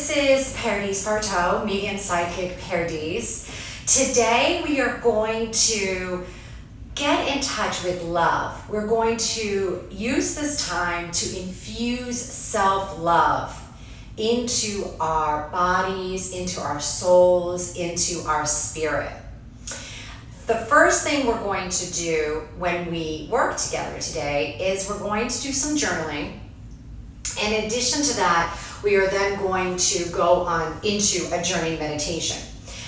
this is Pardis Partow, medium psychic Pardis. Today we are going to get in touch with love. We're going to use this time to infuse self-love into our bodies, into our souls, into our spirit. The first thing we're going to do when we work together today is we're going to do some journaling. In addition to that, we are then going to go on into a journey meditation.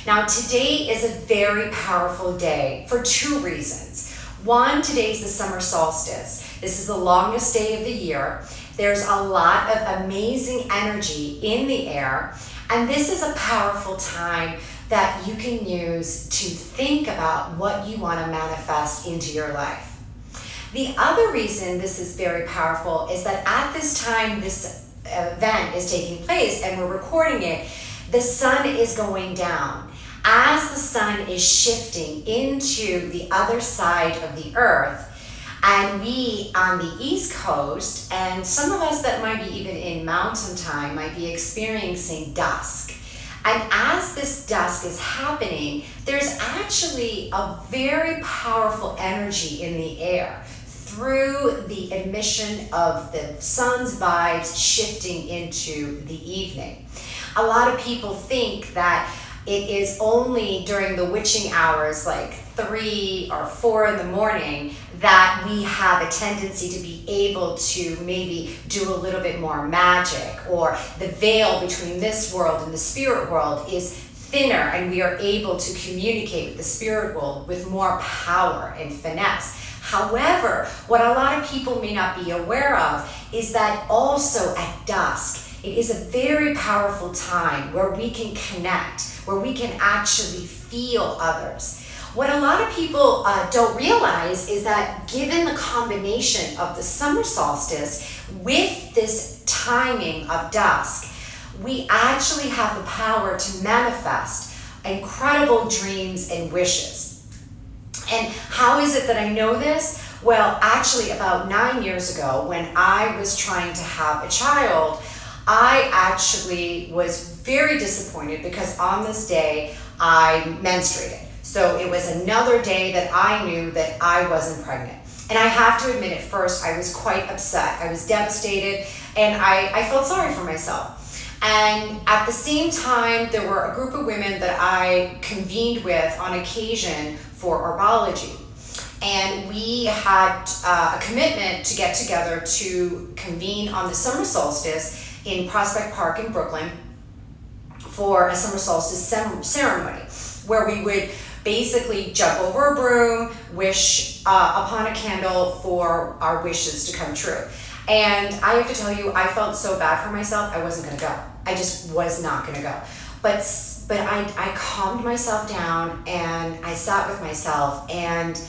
Now, today is a very powerful day for two reasons. One, today is the summer solstice. This is the longest day of the year. There's a lot of amazing energy in the air, and this is a powerful time that you can use to think about what you want to manifest into your life. The other reason this is very powerful is that at this time this event is taking place and we're recording it, the sun is going down. As the sun is shifting into the other side of the earth, and we on the East Coast, and some of us that might be even in mountain time, might be experiencing dusk. And as this dusk is happening, there's actually a very powerful energy in the air through the emission of the sun's vibes shifting into the evening. A lot of people think that it is only during the witching hours, like 3 or 4 in the morning, that we have a tendency to be able to maybe do a little bit more magic, or the veil between this world and the spirit world is thinner and we are able to communicate with the spirit world with more power and finesse. However, what a lot of people may not be aware of is that also at dusk, it is a very powerful time where we can connect, where we can actually feel others. What a lot of people don't realize is that given the combination of the summer solstice with this timing of dusk, we actually have the power to manifest incredible dreams and wishes. And how is it that I know this? Well, actually about 9 years ago, when I was trying to have a child, I actually was very disappointed because on this day I menstruated. So it was another day that I knew that I wasn't pregnant. And I have to admit, at first I was quite upset. I was devastated, and I felt sorry for myself. And at the same time, there were a group of women that I convened with on occasion for herbology. And we had a commitment to get together to convene on the summer solstice in Prospect Park in Brooklyn for a summer solstice ceremony, where we would basically jump over a broom, wish upon a candle for our wishes to come true. And I have to tell you, I felt so bad for myself, I wasn't gonna go. I just was not gonna go. But I calmed myself down and I sat with myself, and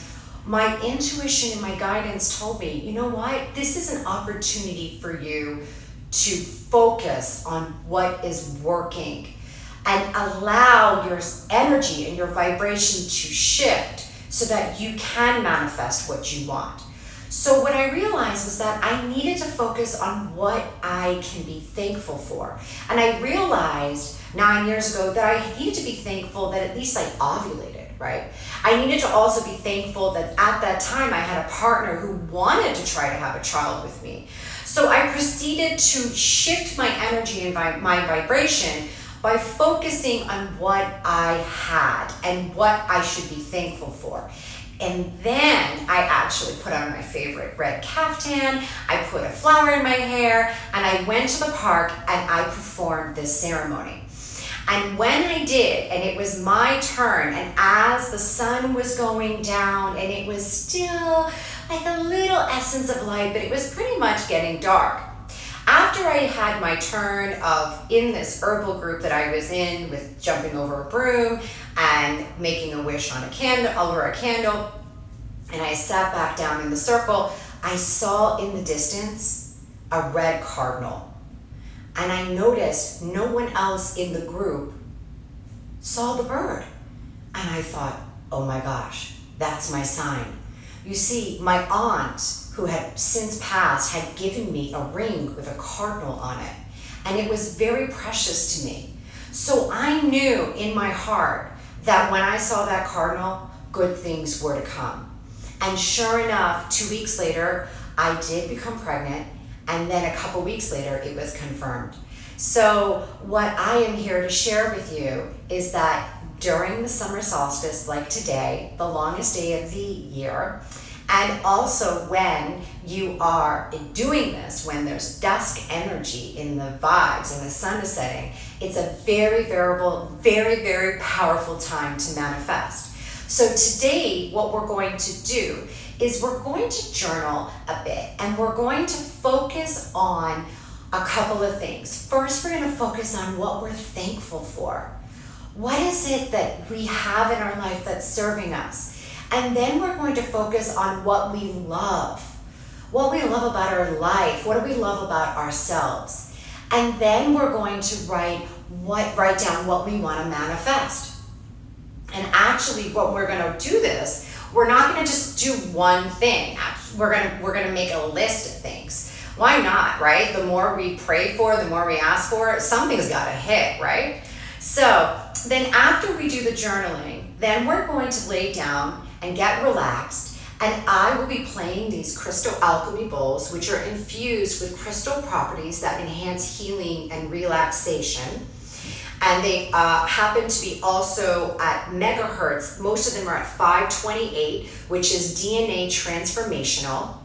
my intuition and my guidance told me, you know what? This is an opportunity for you to focus on what is working and allow your energy and your vibration to shift so that you can manifest what you want. So what I realized was that I needed to focus on what I can be thankful for. And I realized 9 years ago that I needed to be thankful that at least I ovulated, right? I needed to also be thankful that at that time I had a partner who wanted to try to have a child with me. So I proceeded to shift my energy and my vibration by focusing on what I had and what I should be thankful for. And then I actually put on my favorite red caftan, I put a flower in my hair, and I went to the park and I performed this ceremony. And when I did, and it was my turn, and as the sun was going down, and it was still like a little essence of light, but it was pretty much getting dark. After I had my turn of in this herbal group that I was in, with jumping over a broom and making a wish on a candle, over a candle, and I sat back down in the circle, I saw in the distance a red cardinal. And I noticed no one else in the group saw the bird. And I thought, oh my gosh, that's my sign. You see, my aunt, who had since passed, had given me a ring with a cardinal on it. and it was very precious to me. So I knew in my heart that when I saw that cardinal, good things were to come. And sure enough, 2 weeks later, I did become pregnant, and then a couple weeks later, it was confirmed. So what I am here to share with you is that during the summer solstice, like today, the longest day of the year, and also when you are doing this, when there's dusk energy in the vibes and the sun is setting, it's a very variable, very, very powerful time to manifest. So today, what we're going to do is we're going to journal a bit, and we're going to focus on a couple of things. First, we're going to focus on what we're thankful for. What is it that we have in our life that's serving us? And then we're going to focus on what we love. What we love about our life. What do we love about ourselves? And then we're going to write down what we want to manifest. And actually, when we're going to do this, we're not going to just do one thing. We're going to make a list of things. Why not, right? The more we pray for, the more we ask for, something's got to hit, right? So then after we do the journaling, then we're going to lay down and get relaxed, and I will be playing these crystal alchemy bowls, which are infused with crystal properties that enhance healing and relaxation. And they happen to be also at megahertz. Most of them are at 528, which is DNA transformational.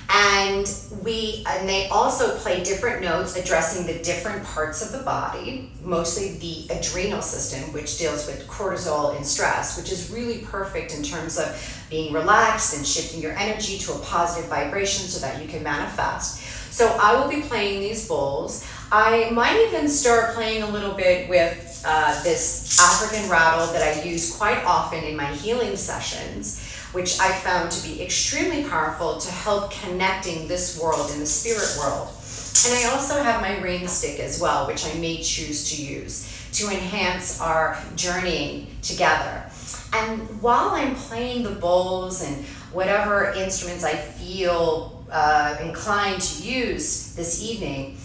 And they also play different notes addressing the different parts of the body, mostly the adrenal system, which deals with cortisol and stress, which is really perfect in terms of being relaxed and shifting your energy to a positive vibration so that you can manifest. So I will be playing these bowls. I might even start playing a little bit with this African rattle that I use quite often in my healing sessions, which I found to be extremely powerful to help connecting this world and the spirit world. And I also have my ring stick as well, which I may choose to use to enhance our journeying together. And while I'm playing the bowls and whatever instruments I feel inclined to use this evening,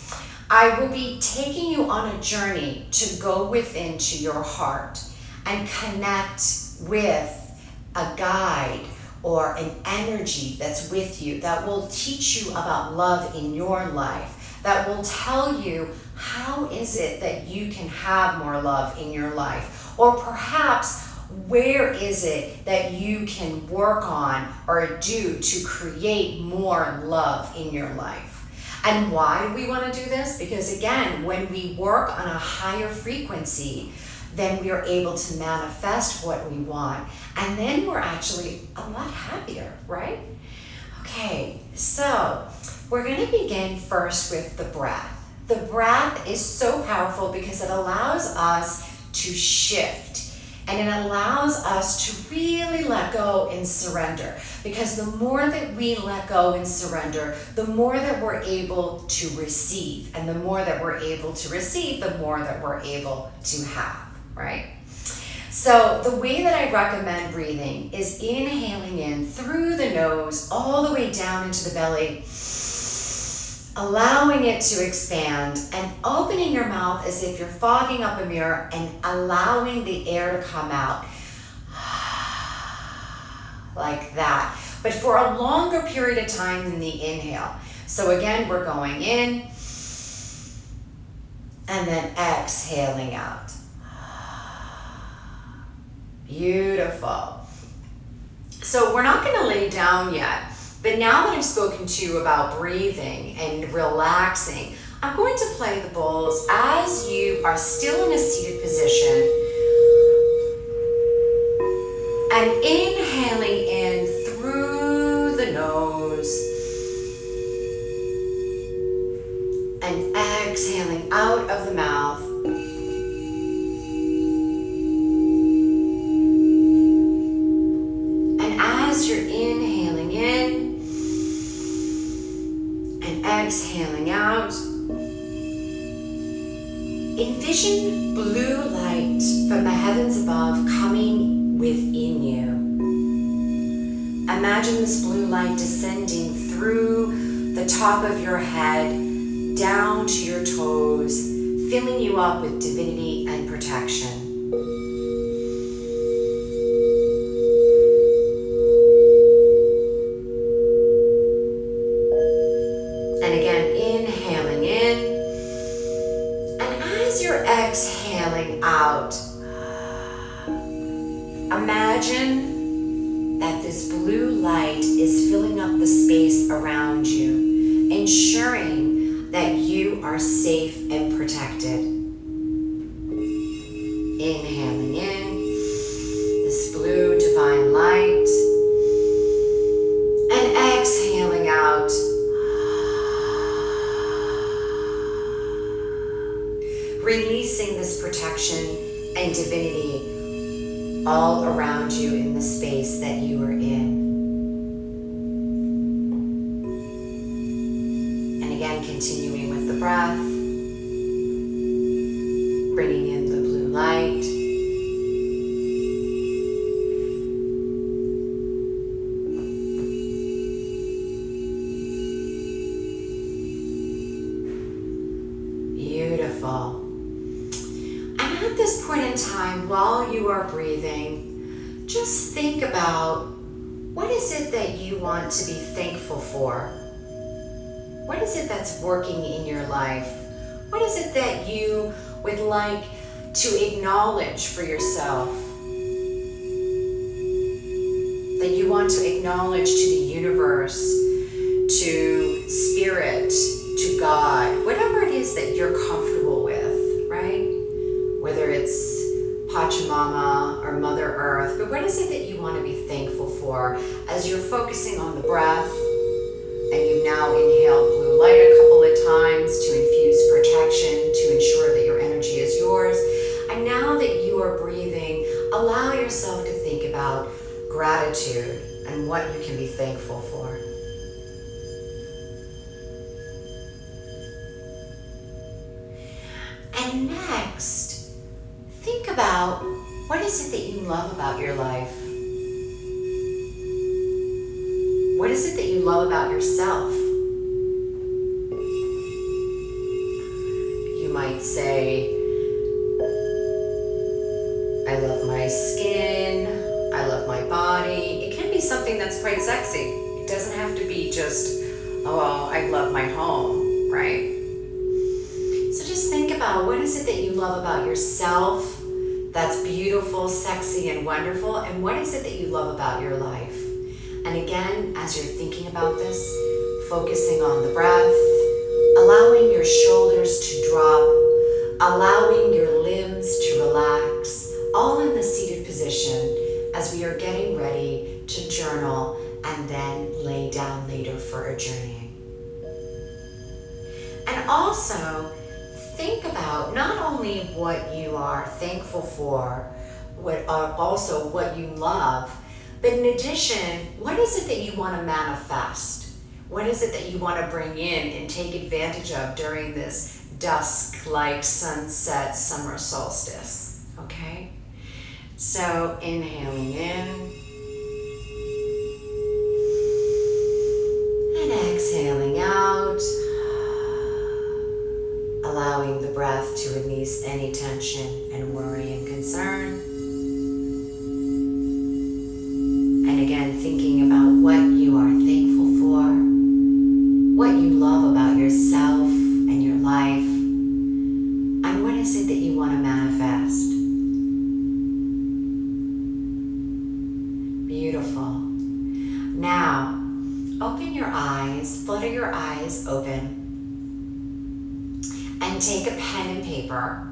I will be taking you on a journey to go within to your heart and connect with a guide or an energy that's with you that will teach you about love in your life, that will tell you how is it that you can have more love in your life, or perhaps where is it that you can work on or do to create more love in your life. And why do we want to do this? Because again, when we work on a higher frequency, then we are able to manifest what we want. And then we're actually a lot happier, right? Okay, so we're going to begin first with the breath. The breath is so powerful because it allows us to shift. And it allows us to really let go and surrender. Because the more that we let go and surrender, the more that we're able to receive. And the more that we're able to receive, the more that we're able to have, right? So the way that I recommend breathing is inhaling in through the nose, all the way down into the belly, allowing it to expand, and opening your mouth as if you're fogging up a mirror and allowing the air to come out like that, but for a longer period of time than the inhale. So again, we're going in and then exhaling out. Beautiful. So we're not going to lay down yet. But now that I've spoken to you about breathing and relaxing, I'm going to play the bowls as you are still in a seated position and inhaling in through the nose and exhaling out of the mouth. And as you're inhaling in, exhaling out, envision blue light from the heavens above coming within you. Imagine this blue light descending through the top of your head, down to your toes, filling you up with divinity and protection. And again, inhaling in. And as you're exhaling out, imagine that this blue light is filling up the space around you, ensuring that you are safe and protected. Inhaling in this blue divine light, and exhaling out. Releasing this protection and divinity all around you in the space that you are in. And again, continuing with the breath, bringing in the blue light. Beautiful. At this point in time, while you are breathing, just think about, what is it that you want to be thankful for? What is it that's working in your life? What is it that you would like to acknowledge for yourself? That you want to acknowledge to the universe, to spirit, to God, whatever it is that you're comfortable with, right? Whether it's Pachamama or Mother Earth, but what is it that you want to be thankful for as you're focusing on the breath, and you've now inhaled blue light a couple of times to infuse protection, to ensure that your energy is yours. And now that you are breathing, allow yourself to think about gratitude and what you can be thankful for. And next, think about, what is it that you love about your life? What is it that you love about yourself? You might say, I love my skin, I love my body. It can be something that's quite sexy. It doesn't have to be just, oh, I love my home, right? So just think about, what is it that you love about yourself that's beautiful, sexy, and wonderful, and what is it that you love about your life? And again, as you're thinking about this, focusing on the breath, allowing your shoulders to drop, allowing your limbs to relax, all in the seated position as we are getting ready to journal and then lay down later for a journeying. And also, think about not only what you are thankful for, also what you love, but in addition, what is it that you want to manifest? What is it that you want to bring in and take advantage of during this dusk-like sunset summer solstice, okay? So inhaling in and exhaling out. Allowing the breath to release any tension and worry and concern. And again, thinking about what you are thankful for, what you love about yourself and your life, and what is it that you want to manifest. Beautiful. Now, open your eyes, flutter your eyes open, and take a pen and paper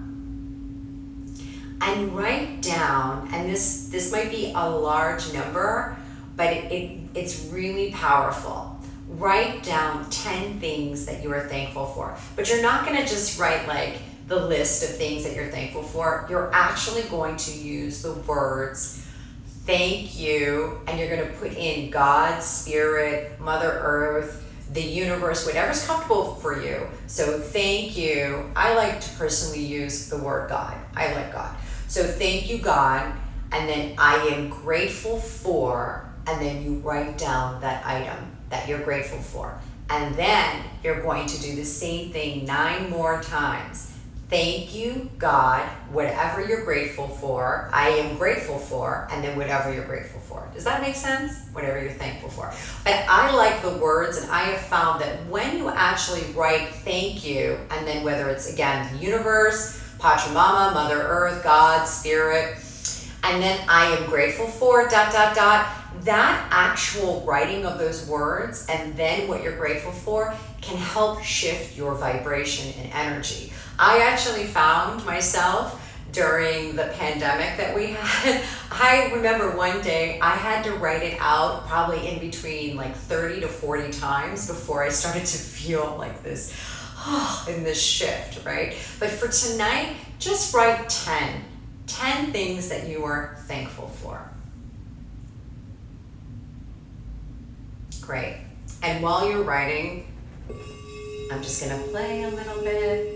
and write down, and this might be a large number, but it's really powerful. Write down 10 things that you are thankful for. But you're not gonna just write like the list of things that you're thankful for. You're actually going to use the words thank you, and you're gonna put in God, Spirit, Mother Earth, the universe, whatever's comfortable for you. So thank you. I like to personally use the word God. I like God. So thank you, God, and then I am grateful for, and then you write down that item that you're grateful for. And then you're going to do the same thing 9 more times. Thank you, God, whatever you're grateful for, I am grateful for, and then whatever you're grateful for. Does that make sense? Whatever you're thankful for. But I like the words, and I have found that when you actually write thank you, and then whether it's, again, the universe, Pachamama, Mother Earth, God, Spirit, and then I am grateful for, ... that actual writing of those words, and then what you're grateful for, can help shift your vibration and energy. I actually found myself during the pandemic that we had, I remember one day I had to write it out probably in between like 30 to 40 times before I started to feel like this, in this shift, right? But for tonight, just write 10 things that you are thankful for. Great. And while you're writing, I'm just gonna play a little bit.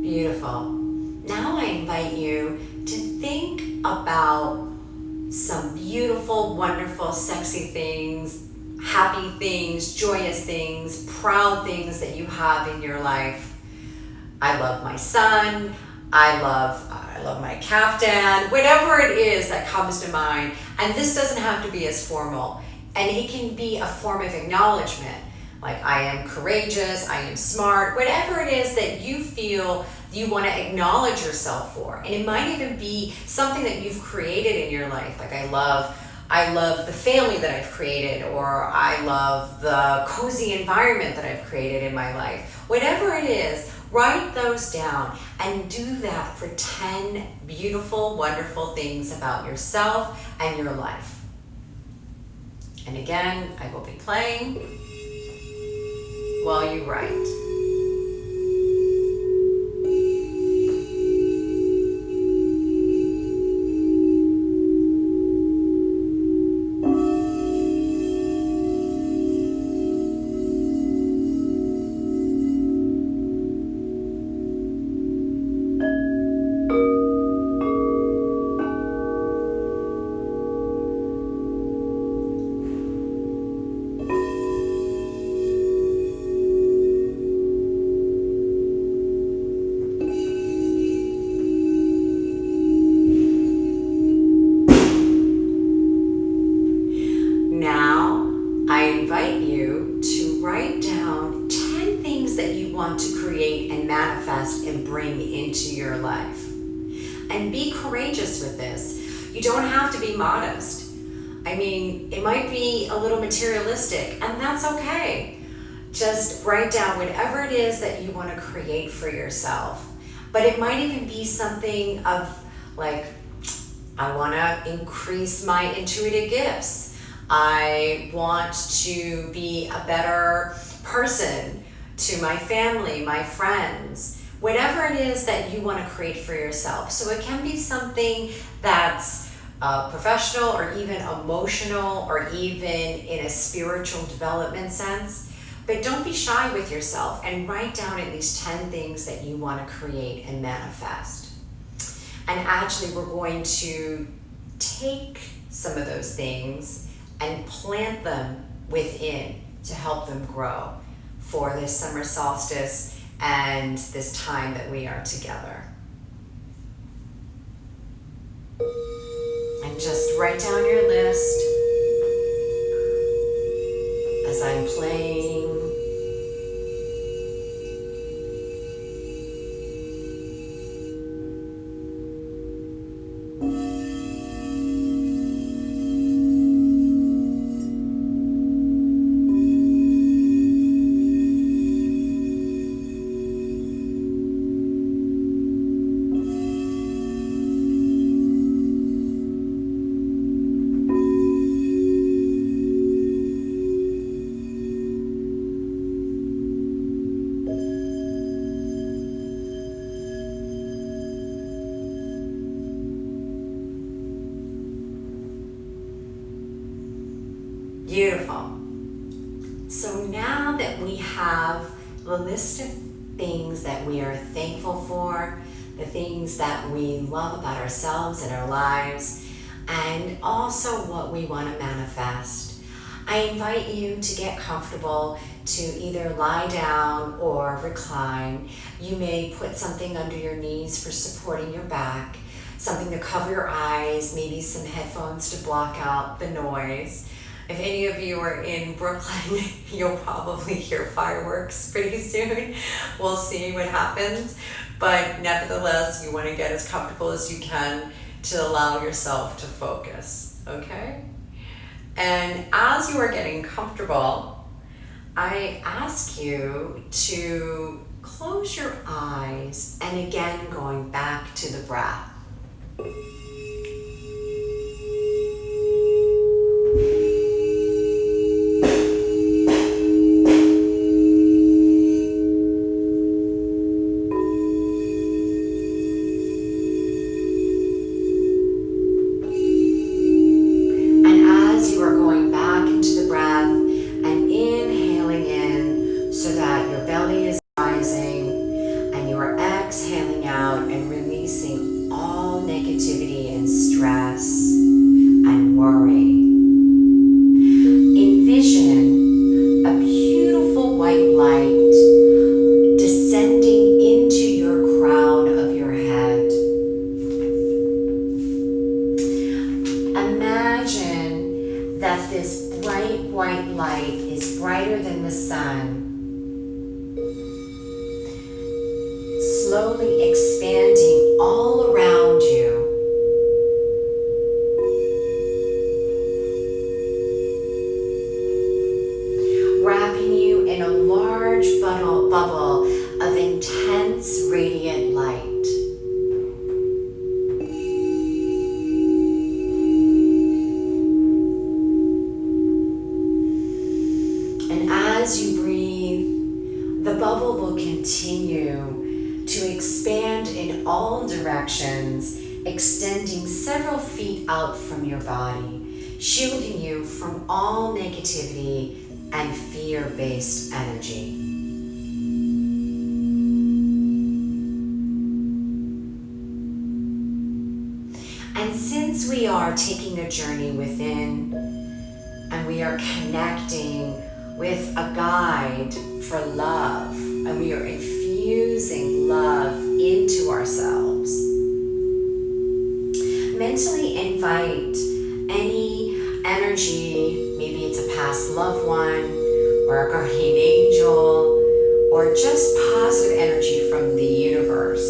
Beautiful. Now I invite you to think about some beautiful, wonderful, sexy things, happy things, joyous things, proud things that you have in your life. I love my son. I love my caftan, whatever it is that comes to mind. And this doesn't have to be as formal. And it can be a form of acknowledgement. Like, I am courageous, I am smart, whatever it is that you feel you want to acknowledge yourself for. And it might even be something that you've created in your life. Like, I love the family that I've created, or I love the cozy environment that I've created in my life. Whatever it is, write those down and do that for 10 beautiful, wonderful things about yourself and your life. And again, I will be playing while you write. And bring into your life. And be courageous with this. You don't have to be modest. I mean, it might be a little materialistic, and that's okay. Just write down whatever it is that you want to create for yourself. But it might even be something of like, I want to increase my intuitive gifts. I want to be a better person to my family, my friends. Whatever it is that you want to create for yourself. So it can be something that's professional or even emotional or even in a spiritual development sense. But don't be shy with yourself and write down at least 10 things that you want to create and manifest. And actually, we're going to take some of those things and plant them within to help them grow for this summer solstice and this time that we are together. And just write down your list as I'm playing. Beautiful. So now that we have the list of things that we are thankful for, the things that we love about ourselves and our lives, and also what we want to manifest, I invite you to get comfortable to either lie down or recline. You may put something under your knees for supporting your back, something to cover your eyes, maybe some headphones to block out the noise. If any of you are in Brooklyn, you'll probably hear fireworks pretty soon. We'll see what happens. But nevertheless, you want to get as comfortable as you can to allow yourself to focus, okay? And as you are getting comfortable, I ask you to close your eyes, and again, going back to the breath. Slowly expanding all around you. Wrapping you in a large bubble of intense radiant light. And as you breathe, the bubble will continue to expand in all directions, extending several feet out from your body, shielding you from all negativity and fear-based energy. And since we are taking a journey within, and we are connecting with a guide for love, and we are infusing love into ourselves, mentally invite any energy, maybe it's a past loved one or a guardian angel, or just positive energy from the universe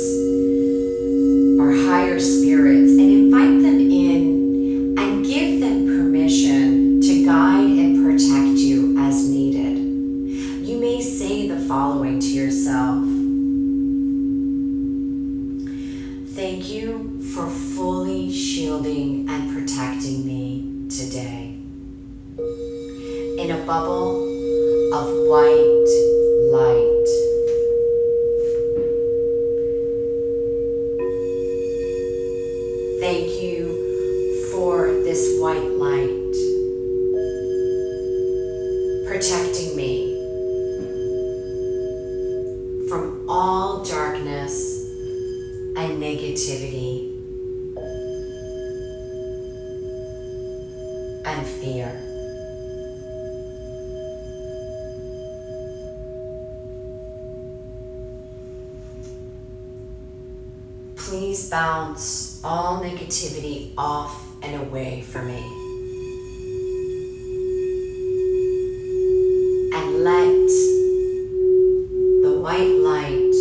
or higher spirits, and invite them in and give them permission to guide and protect you as needed. You may say the following to yourself: thank you for fully shielding and protecting me today. In a bubble of white light. Thank you for this white light protecting me from all darkness and negativity and fear. Please bounce all negativity off and away from me. And let the white light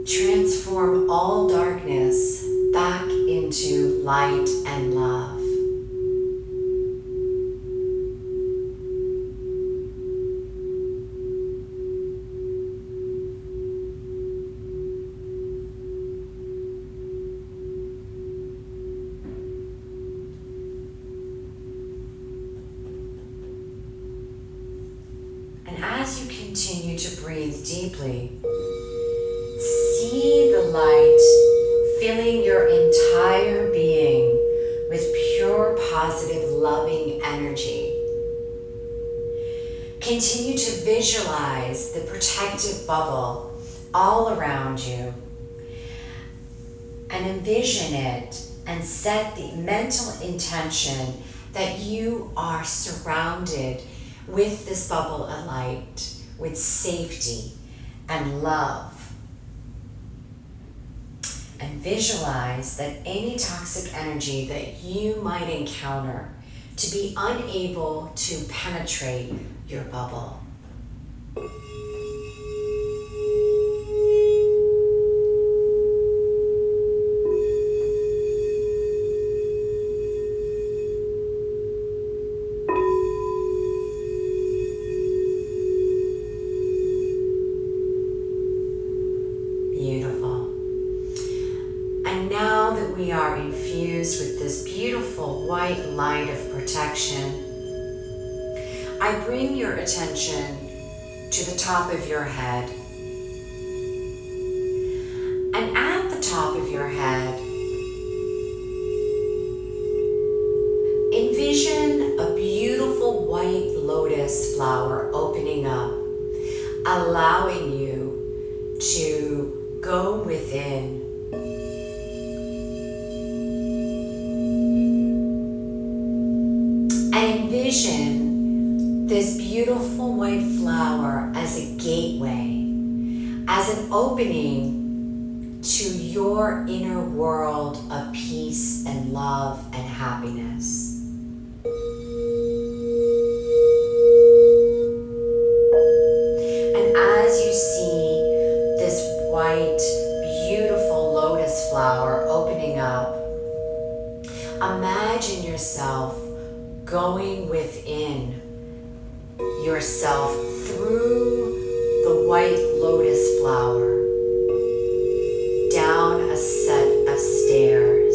transform all darkness back into light and love. As you continue to breathe deeply, see the light filling your entire being with pure positive, loving energy. Continue to visualize the protective bubble all around you and envision it and set the mental intention that you are surrounded with this bubble of light, with safety and love. And visualize that any toxic energy that you might encounter to be unable to penetrate your bubble. Beautiful. And now that we are infused with this beautiful white light of protection, I bring your attention to the top of your head. And at the top of your head, envision a beautiful white lotus flower opening up, allowing you to go within. And envision this beautiful white flower as a gateway, as an opening to your inner world of peace and love and happiness. And as you see this white, beautiful lotus flower opening up, imagine yourself going within yourself through the white lotus flower, down a set of stairs.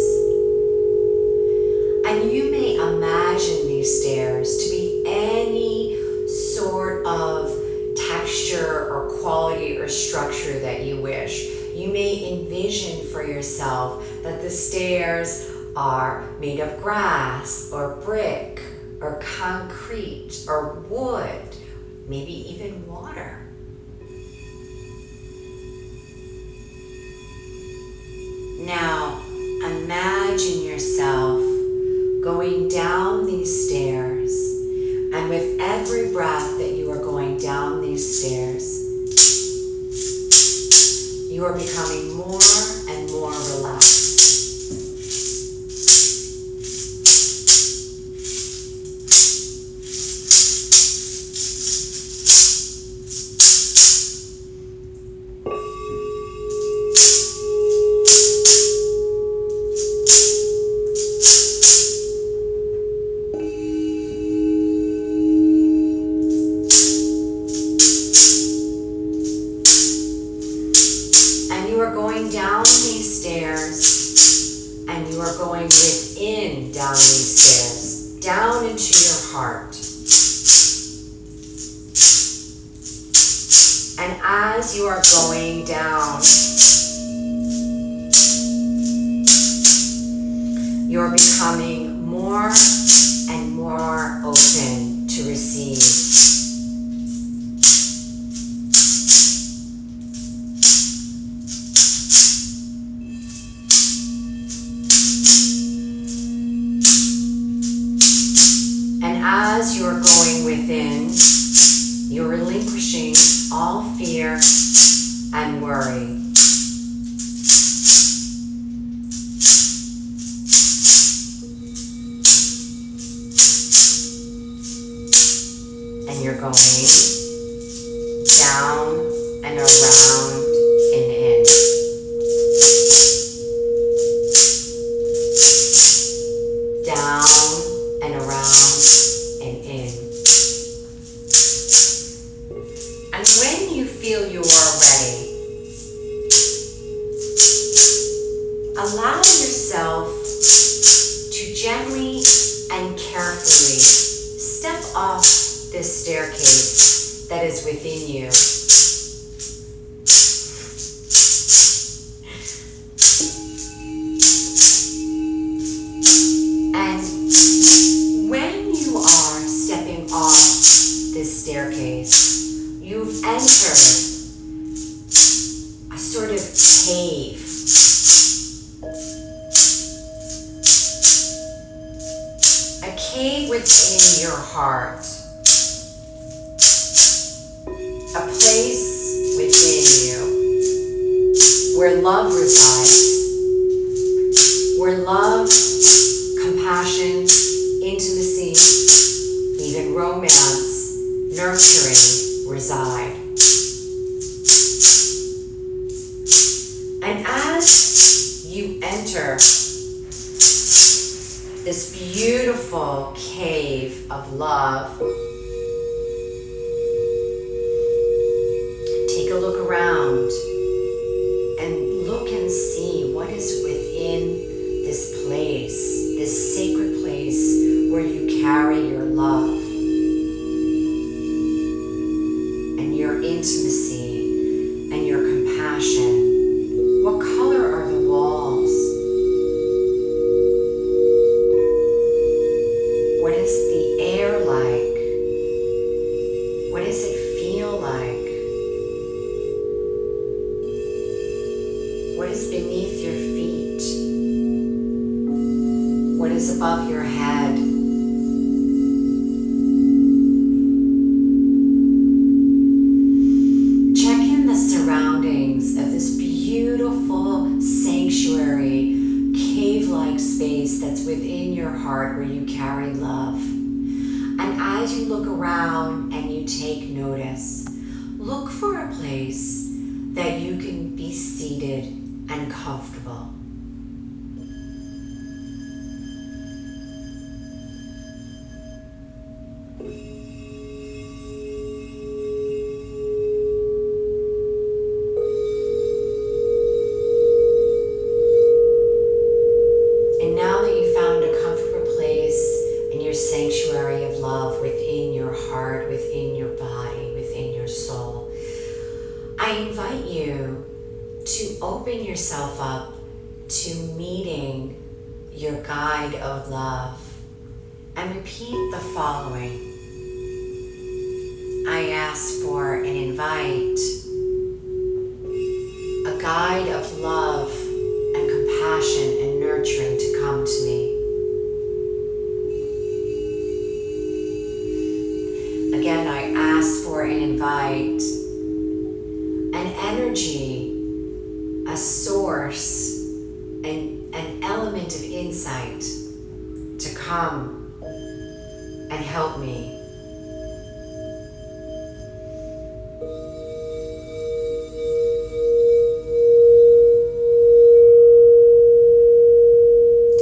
And you may imagine these stairs to be any sort of texture or quality or structure that you wish. You may envision for yourself that the stairs are made of grass or brick or concrete or wood, maybe even water. Now imagine yourself going down these stairs, and with every breath that you are going down these stairs, you are becoming more and more relaxed. Down these stairs, and you are going within down these stairs, down into your heart. And as you are going down, you're becoming more and more open to receive. As you are going within, you're relinquishing all fear and worry. And you're going down and around and in. Down and around and in. And when you feel you are ready, allow yourself to gently and carefully step off this staircase that is within you. And a sort of cave. A cave within your heart. A place within you where love resides. Where love, compassion, intimacy, even romance, nurturing reside. And as you enter this beautiful cave of love, take a look around and look and see what is within this place, this sacred place where you carry your love and your intimacy and your compassion. What color are the walls? What is the air like? What does it feel like? What is beneath your feet? What is above your head? Check in the surroundings of this beautiful sanctuary, cave-like space that's within your heart where you carry love. And as you look around and you take notice, look for a place that you can be seated and comfortable. And now that you found a comfortable place in your sanctuary of love within your heart, within your body, within your soul, I invite you to open yourself up to meeting your guide of love and repeat the following. I ask for and invite a guide of love and compassion and nurturing to come to me. Again, I ask for and invite an energy, a source, an element of insight to come and help me.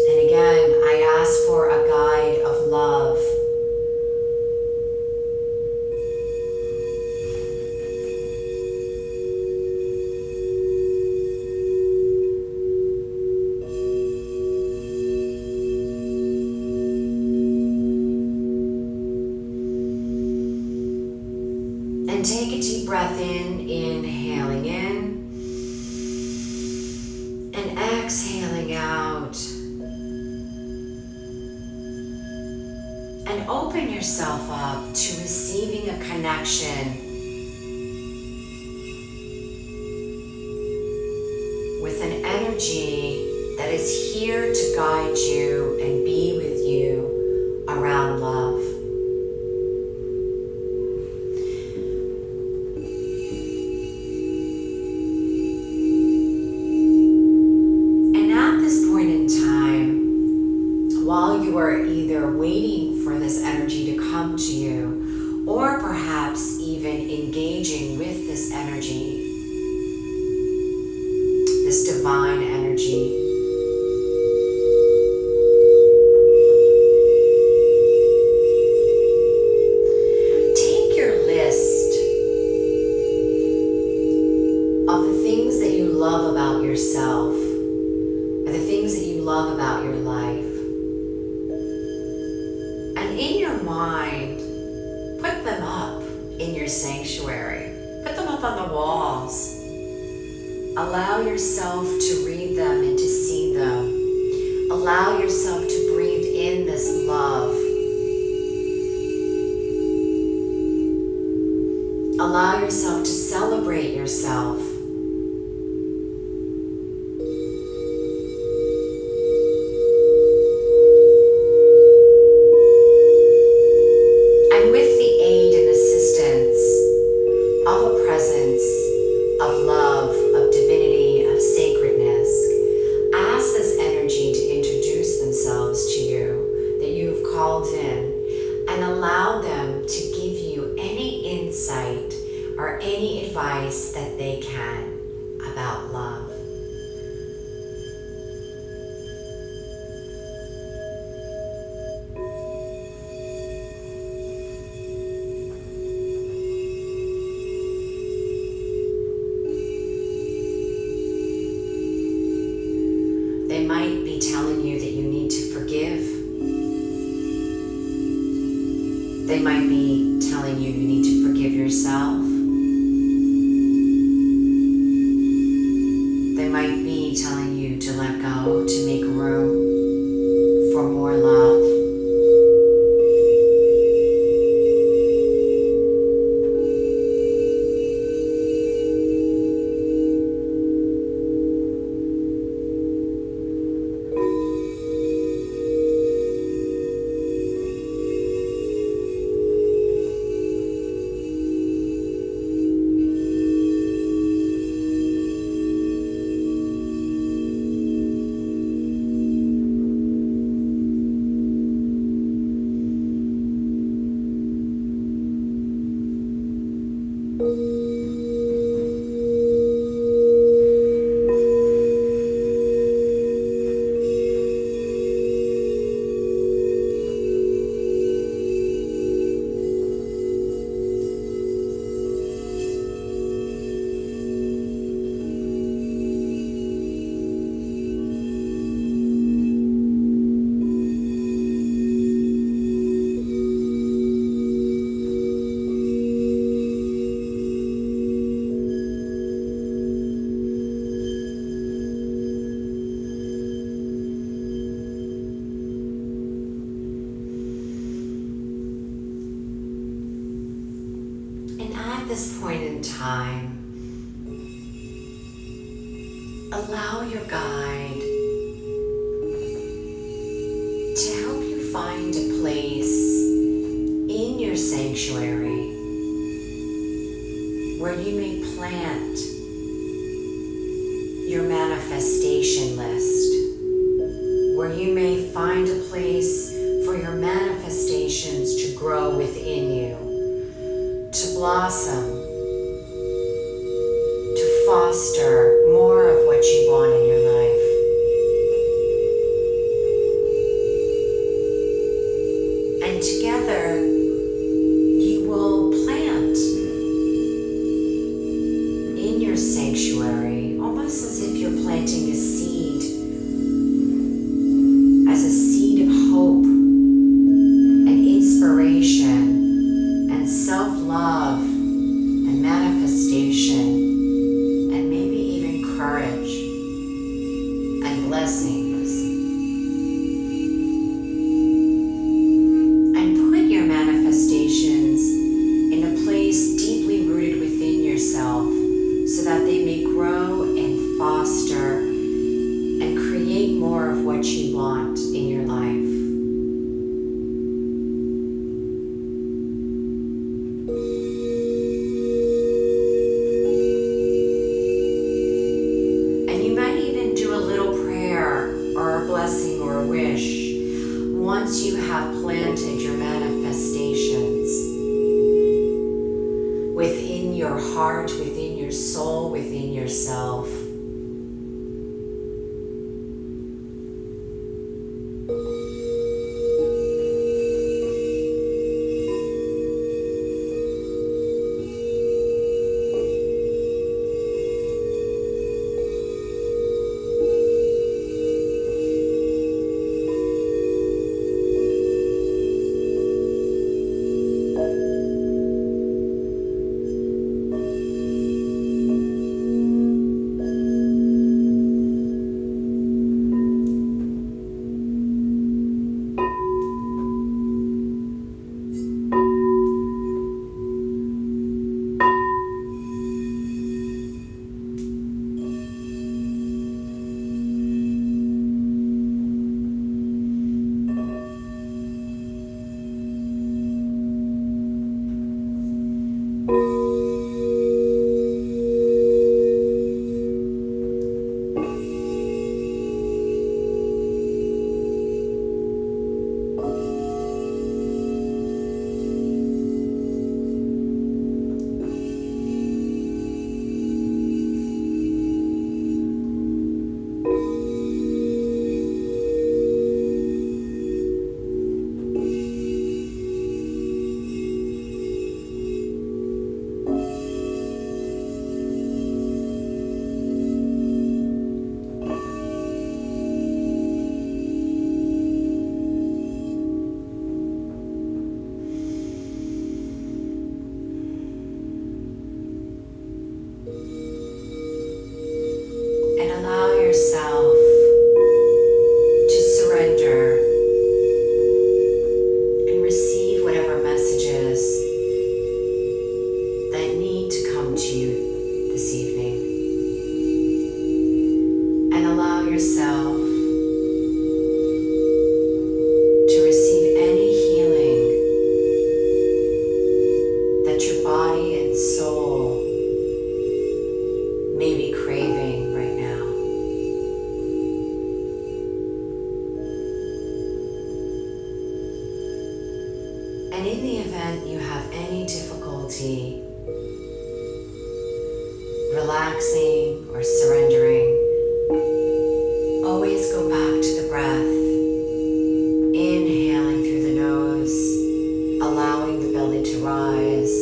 And again, I ask for a guide of love. And take a deep breath in, inhaling in, and exhaling out. And open yourself up to receiving a connection with an energy that is here to guide you and be with you around love. While you are either waiting for this energy to come to you, or perhaps even engaging with this energy, this divine energy, take your list of the things that you love about yourself, or the things that you love about your life. In your mind, put them up in your sanctuary. Put them up on the walls. Allow yourself to read them and to see them. Allow yourself to breathe in this love. Allow yourself to celebrate yourself. And with the aid and assistance of a presence of love, of divinity, of sacredness, ask this energy to introduce themselves to you that you've called in, and allow them to give you any insight or any advice that they can about love. They might be telling you that you need to forgive. They might be telling you you need to forgive yourself. They might be telling you to let go, to make room for more love. At this point in time, allow your guide to help you find a place in your sanctuary where you may plant your manifestation list, where you may find a place for your manifestations to grow within you, to blossom, to foster more of what you want in your life. And together, you will plant in your sanctuary, almost as if you're planting a seed, as a seed of hope and inspiration and self-love and manifestation, and maybe even courage and blessings. And put your manifestations in a place deeply rooted within yourself so that they may grow and foster and create more of what you want in your life. Blessing or a wish once you have planted your manifestations within your heart, within your soul, within yourself. this evening. And allow yourself to receive any healing that your body and soul may be craving right now. And in the event you have any difficulty relaxing or surrendering, always go back to the breath, inhaling through the nose, allowing the belly to rise,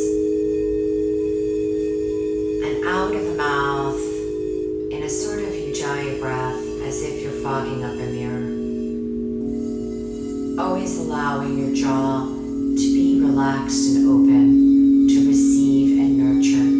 and out of the mouth in a sort of ujjayi breath, as if you're fogging up a mirror. Always allowing your jaw to be relaxed and open to receive and nurture.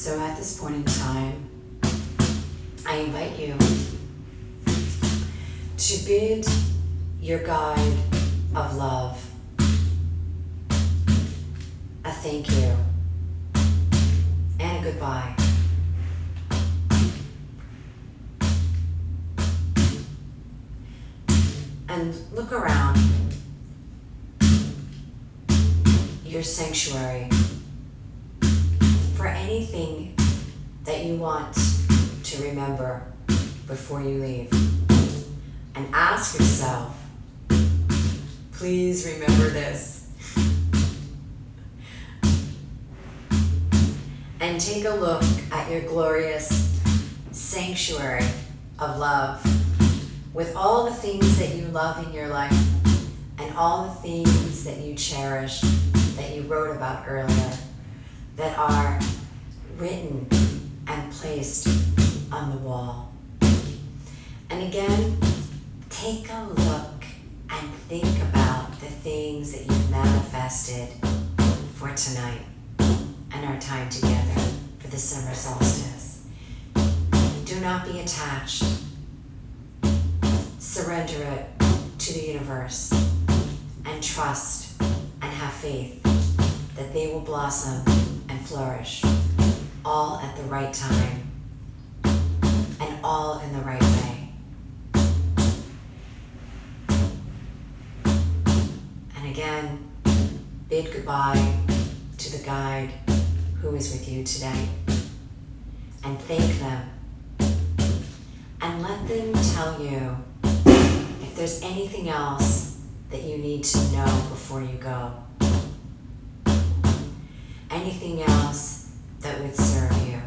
So at this point in time, I invite you to bid your guide of love a thank you goodbye. And look around your sanctuary for anything that you want to remember before you leave. And ask yourself, please remember this. And take a look at your glorious sanctuary of love with all the things that you love in your life and all the things that you cherish, that you wrote about earlier, that are written and placed on the wall. And again, take a look and think about the things that you've manifested for tonight and our time together for the summer solstice. Do not be attached. Surrender it to the universe and trust and have faith that they will blossom and flourish all at the right time and all in the right way. And again, bid goodbye to the guide who is with you today, and thank them and let them tell you if there's anything else that you need to know before you go. Anything else that would serve you.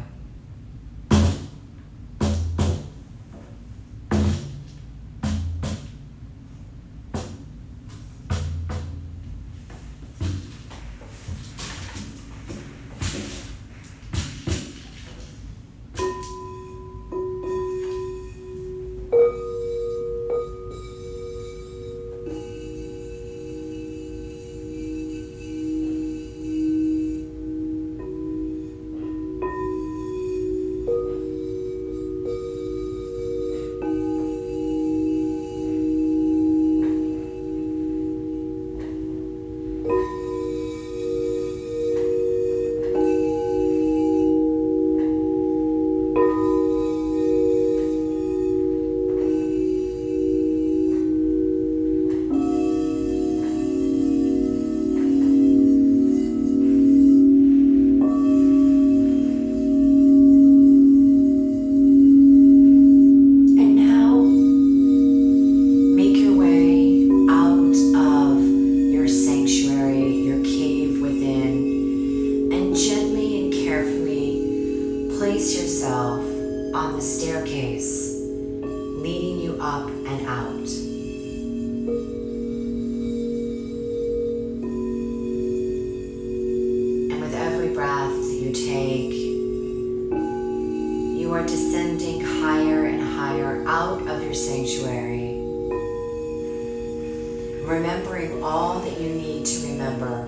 Remembering all that you need to remember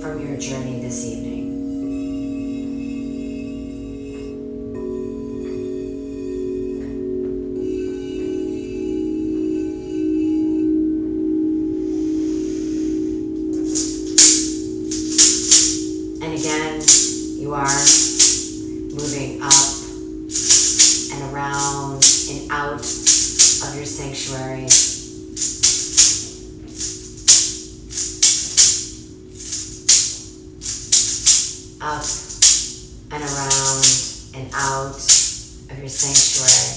from your journey this evening. And again, you are moving up and around and out of your sanctuary. Up and around and out of your sanctuary.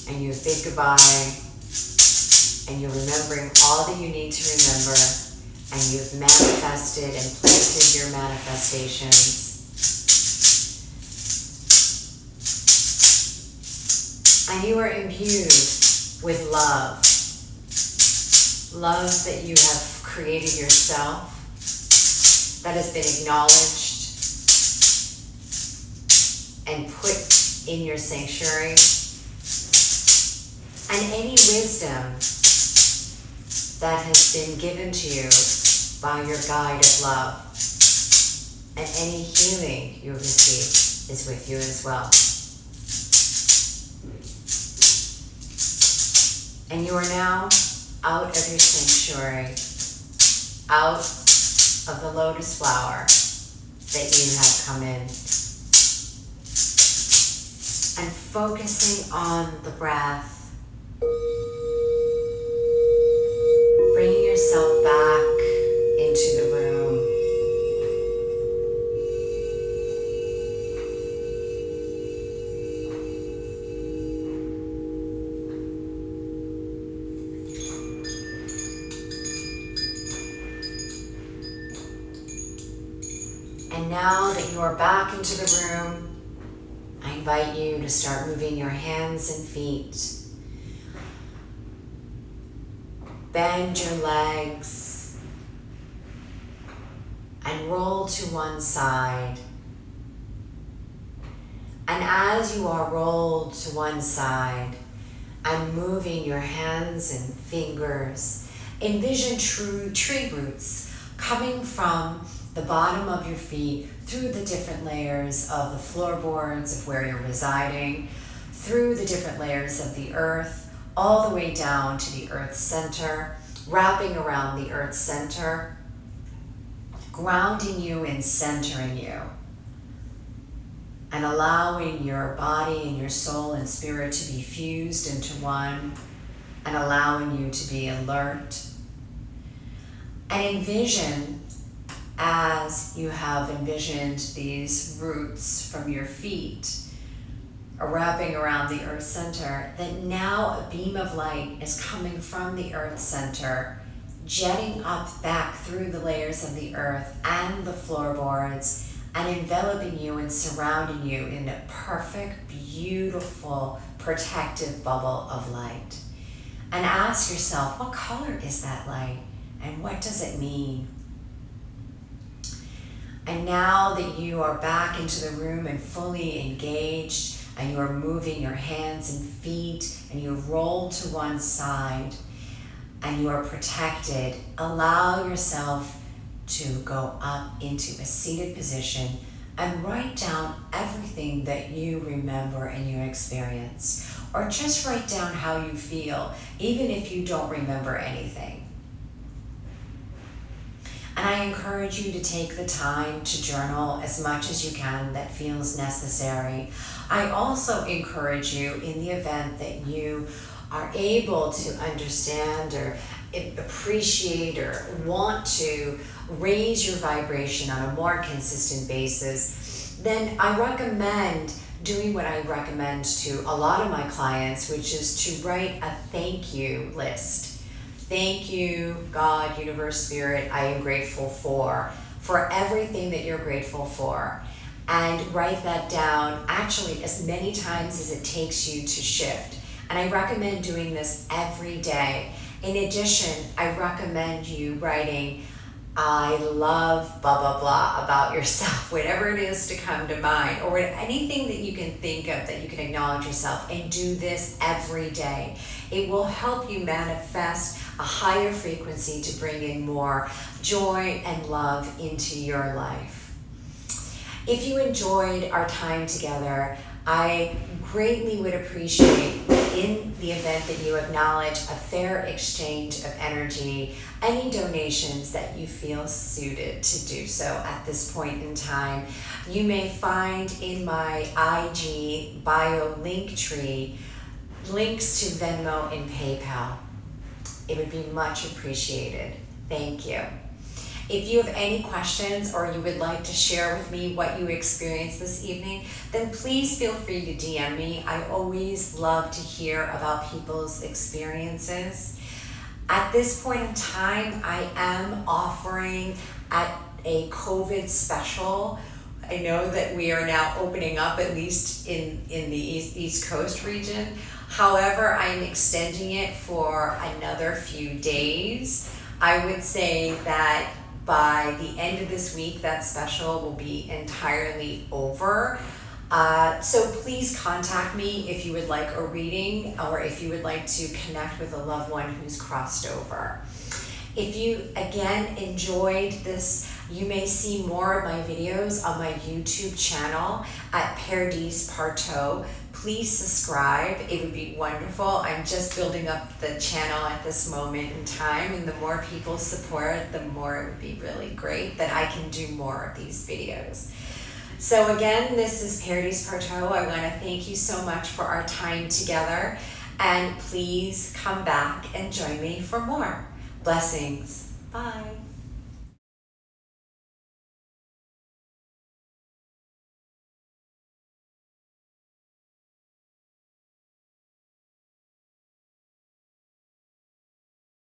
And you bid goodbye, and you're remembering all that you need to remember, and you've manifested and planted your manifestations. And you are imbued with love. Love that you have created yourself, that has been acknowledged and put in your sanctuary, and any wisdom that has been given to you by your guide of love, and any healing you have received is with you as well. And you are now out of your sanctuary, out of the lotus flower, that you have come in. And focusing on the breath. Bringing yourself back into the room. And now that you are back into the room, I invite you to start moving your hands and feet. Bend your legs and roll to one side. And as you are rolled to one side and moving your hands and fingers, envision true tree roots coming from the bottom of your feet through the different layers of the floorboards of where you're residing, through the different layers of the earth, all the way down to the earth's center, wrapping around the earth's center, grounding you and centering you, and allowing your body and your soul and spirit to be fused into one, and allowing you to be alert. And envision, as you have envisioned these roots from your feet wrapping around the earth center, that now a beam of light is coming from the earth center, jetting up back through the layers of the earth and the floorboards, and enveloping you and surrounding you in a perfect, beautiful, protective bubble of light. And ask yourself, what color is that light? And what does it mean? And now that you are back into the room and fully engaged, and you are moving your hands and feet, and you roll to one side, and you are protected, allow yourself to go up into a seated position and write down everything that you remember and you experience. Or just write down how you feel, even if you don't remember anything. And I encourage you to take the time to journal as much as you can that feels necessary. I also encourage you, in the event that you are able to understand or appreciate or want to raise your vibration on a more consistent basis, then I recommend doing what I recommend to a lot of my clients, which is to write a thank you list. Thank you, God, universe, spirit, I am grateful for everything that you're grateful for. And write that down actually as many times as it takes you to shift. And I recommend doing this every day. In addition, I recommend you writing, I love blah, blah, blah about yourself, whatever it is to come to mind, or anything that you can think of that you can acknowledge yourself, and do this every day. It will help you manifest a higher frequency to bring in more joy and love into your life. If you enjoyed our time together, I greatly would appreciate, in the event that you acknowledge a fair exchange of energy, any donations that you feel suited to do so at this point in time. You may find in my IG bio link tree links to Venmo and PayPal. It would be much appreciated. Thank you. If you have any questions or you would like to share with me what you experienced this evening, then please feel free to DM me. I always love to hear about people's experiences. At this point in time, I am offering at a COVID special. I know that we are now opening up, at least in the East Coast region. However, I'm extending it for another few days. I would say that by the end of this week, that special will be entirely over. So please contact me if you would like a reading, or if you would like to connect with a loved one who's crossed over. If you, again, enjoyed this You may see more of my videos on my YouTube channel at Pardis Partow. Please subscribe. It would be wonderful. I'm just building up the channel at this moment in time, and the more people support, the more it would be really great that I can do more of these videos. So again, this is Pardis Partow. I want to thank you so much for our time together, and please come back and join me for more. Blessings. Bye.